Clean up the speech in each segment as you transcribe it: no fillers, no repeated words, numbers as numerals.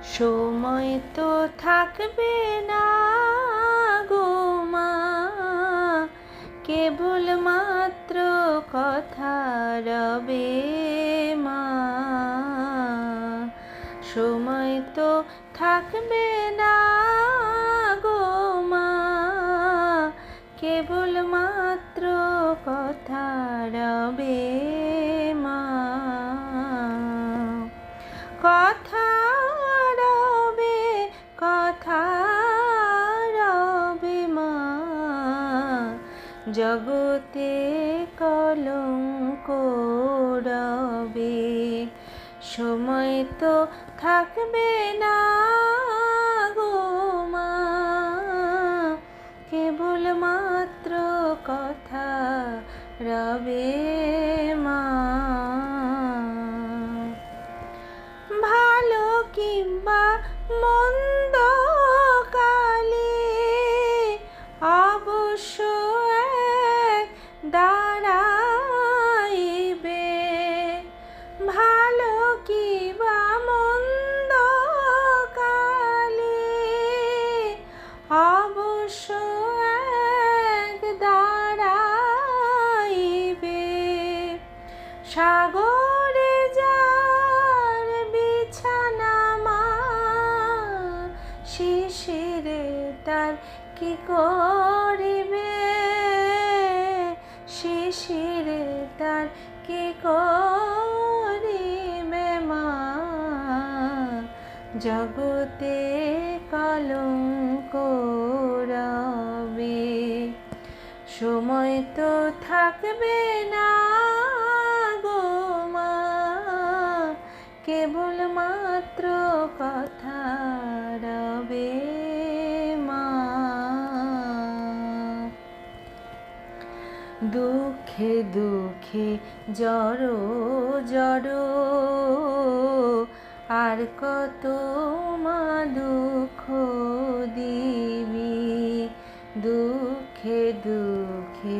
সময় তো থাকবে না গো মা, কেবল মাত্র কথা রবে মা। সময় তো থাকবে না গো মা, কেবল মাত্র কথা রবে মা। কথা রবে, কথা রবে মা, জগতে কলঙ্ক রবে। সময় তো থাকবে না গো মা, কেবল মাত্র কথা রবে মা। ভালো কিংবা মন্দ কালে অবশ্য এক দাঁড়াইবে। ভালো কিংবা মন্দ কালে অবশ্য এক দাঁড়াইবে। সাগরে যার বিছানা মা, শিশিরে তার কি করিবে? শিশিরে তার কি করিবে মা, জগতে কলঙ্ক রবে। সময় তো থাকবে না গো মা, কেবল মাত্র কথা রবে মা। দুঃখে দুঃখে জড়ো জড়ো আর কত মা দুঃখ দিবি। দুঃখে দুঃখে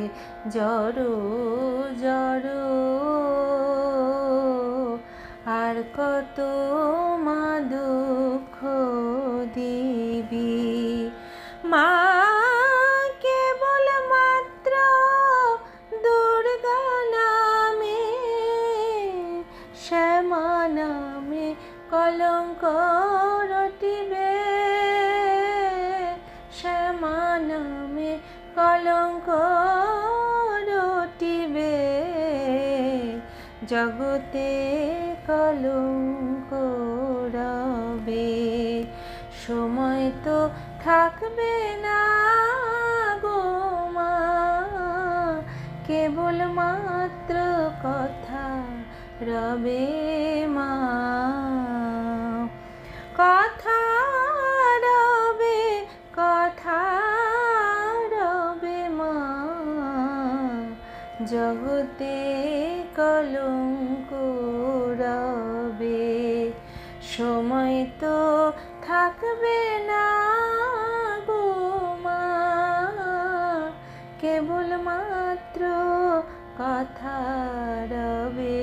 জড়ো জড়ো আর কত মা দুঃখ দিবি। মা কেবল মাত্র দুর্গা নামে, শ্যামা নামে কলঙ্ক রটিবে। শ্যামা নামে কলঙ্ক রটিবে, জগতে কলঙ্ক রবে। সময় তো থাকবে না গো মা, কেবল মাত্র কথা রবে মা। কথা রবে, কথা রবে মা, জগতে কলঙ্ক রবে। সময় তো থাকবে না গো মা, কেবল মাত্র কথা রবে।